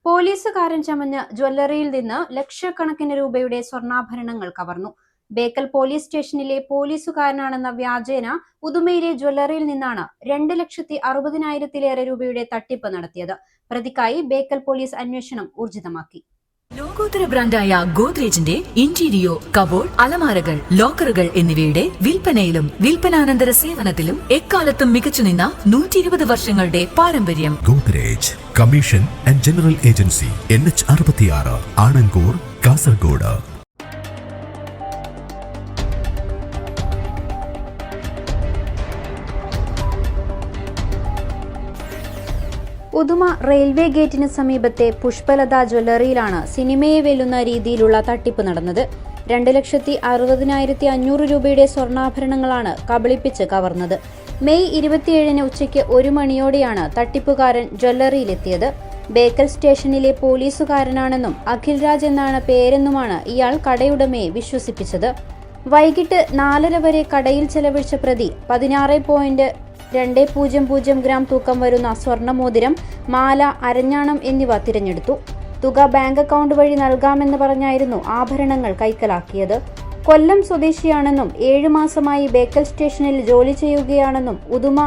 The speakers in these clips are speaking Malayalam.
പോലീസുകാരൻ ചമഞ്ഞ് ജ്വല്ലറിയിൽ നിന്ന് ലക്ഷക്കണക്കിന് രൂപയുടെ സ്വർണ്ണാഭരണങ്ങൾ കവർന്നു. ബേക്കൽ പോലീസ് സ്റ്റേഷനിലെ പോലീസുകാരനാണെന്ന വ്യാജേന ഉദുമയിലെ ജ്വല്ലറിയിൽ നിന്നാണ് 2,60,000-ലേറെ രൂപയുടെ തട്ടിപ്പ് നടത്തിയത്. പ്രതിക്കായി ബേക്കൽ പോലീസ് അന്വേഷണം ഊർജിതമാക്കി. ലോകോത്തര ബ്രാൻഡായ ഗോദ്രേജിന്റെ ഇന്റീരിയോ, കബോർഡ്, അലമാരകൾ, ലോക്കറുകൾ എന്നിവയുടെ വിൽപ്പനയിലും വിൽപ്പനാനന്തര സേവനത്തിലും എക്കാലത്തും മികച്ചുനിന്ന 120 വർഷങ്ങളുടെ പാരമ്പര്യം. Godrej commission and general agency, NH66, Anangoor, Kasaragod. Uduma railway ഗേറ്റിന് സമീപത്തെ പുഷ്പലത ജ്വല്ലറിയിലാണ് സിനിമയെ വെല്ലുന്ന രീതിയിലുള്ള തട്ടിപ്പ് നടന്നത്. 2,60,500 രൂപയുടെ സ്വർണ്ണാഭരണങ്ങളാണ് കബളിപ്പിച്ച് കവർന്നത്. മെയ് 27 ഉച്ചയ്ക്ക് 1 മണിയോടെയാണ് തട്ടിപ്പുകാരൻ ജ്വല്ലറിയിലെത്തിയത്. ബേക്കൽ സ്റ്റേഷനിലെ പോലീസുകാരനാണെന്നും അഖിൽ രാജ് എന്നാണ് പേരെന്നുമാണ് ഇയാൾ കടയുടമയെ വിശ്വസിപ്പിച്ചത്. വൈകിട്ട് 4:30 വരെ കടയിൽ ചെലവഴിച്ച പ്രതി 16.200 ഗ്രാം തൂക്കം വരുന്ന സ്വർണ്ണമോതിരം, മാല, അരഞ്ഞാണം എന്നിവ തിരഞ്ഞെടുത്തു. തുക ബാങ്ക് അക്കൗണ്ട് വഴി നൽകാമെന്ന് പറഞ്ഞായിരുന്നു ആഭരണങ്ങൾ കൈക്കലാക്കിയത്. കൊല്ലം സ്വദേശിയാണെന്നും 7 മാസമായി ബേക്കൽ സ്റ്റേഷനിൽ ജോലി ചെയ്യുകയാണെന്നും ഉദുമ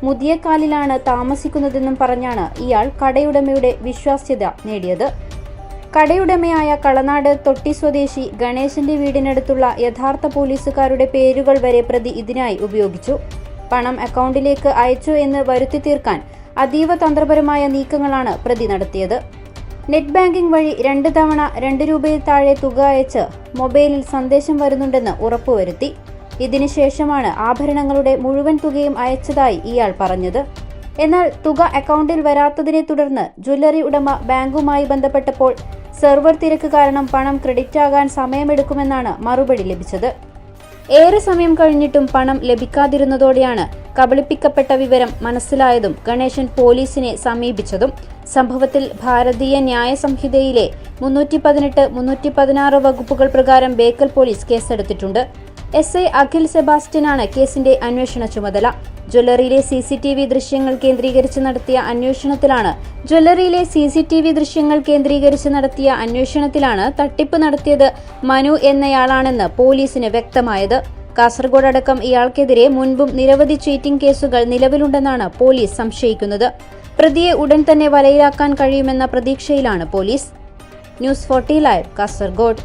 മുതിയക്കാലിലാണ് താമസിക്കുന്നതെന്നും പറഞ്ഞാണ് ഇയാൾ കടയുടമയുടെ വിശ്വാസ്യത നേടിയത്. കടയുടമയായ കളനാട് തൊട്ടി സ്വദേശി ഗണേശന്റെ വീടിനടുത്തുള്ള യഥാർത്ഥ പോലീസുകാരുടെ പേരുകൾ വരെ പ്രതി ഇതിനായി ഉപയോഗിച്ചു. പണം അക്കൗണ്ടിലേക്ക് അയച്ചു എന്ന് വരുത്തി തീർക്കാൻ അതീവ തന്ത്രപരമായ നീക്കങ്ങളാണ് പ്രതി നടത്തിയത്. നെറ്റ് ബാങ്കിംഗ് വഴി 2 തവണ 2 രൂപയിൽ താഴെ തുക അയച്ച് മൊബൈലിൽ സന്ദേശം വരുന്നുണ്ടെന്ന് ഉറപ്പുവരുത്തി. ഇതിനുശേഷമാണ് ആഭരണങ്ങളുടെ മുഴുവൻ തുകയും അയച്ചതായി ഇയാൾ പറഞ്ഞത്. എന്നാൽ തുക അക്കൗണ്ടിൽ വരാത്തതിനെ തുടർന്ന് ജ്വല്ലറി ഉടമ ബാങ്കുമായി ബന്ധപ്പെട്ടപ്പോൾ സെർവർ തിരക്ക് കാരണം പണം ക്രെഡിറ്റ് ആകാൻ സമയമെടുക്കുമെന്നാണ് മറുപടി ലഭിച്ചത്. ഏറെ സമയം കഴിഞ്ഞിട്ടും പണം ലഭിക്കാതിരുന്നതോടെയാണ് കബളിപ്പിക്കപ്പെട്ട വിവരം മനസ്സിലായതും ഗണേശൻ പോലീസിനെ സമീപിച്ചതും. സംഭവത്തിൽ ഭാരതീയ ന്യായ സംഹിതയിലെ 318, 316 വകുപ്പുകൾ പ്രകാരം ബേക്കൽ പോലീസ് കേസെടുത്തിട്ടുണ്ട്. SI അഖിൽ സെബാസ്റ്റ്യനാണ് കേസിന്റെ അന്വേഷണ ചുമതല. ജ്വല്ലറിയിലെ CCTV ദൃശ്യങ്ങൾ കേന്ദ്രീകരിച്ച് നടത്തിയ അന്വേഷണത്തിലാണ് തട്ടിപ്പ് നടത്തിയത് മനു എന്നയാളാണെന്ന് പോലീസിന് വ്യക്തമായത്. കാസർഗോഡ് അടക്കം ഇയാൾക്കെതിരെ മുൻപും നിരവധി ചീറ്റിംഗ് കേസുകൾ നിലവിലുണ്ടെന്നാണ് പോലീസ് സംശയിക്കുന്നത്. പ്രതിയെ ഉടൻ തന്നെ വലയിലാക്കാൻ കഴിയുമെന്ന പ്രതീക്ഷയിലാണ് പോലീസ്. News 40 live, Kasaragod.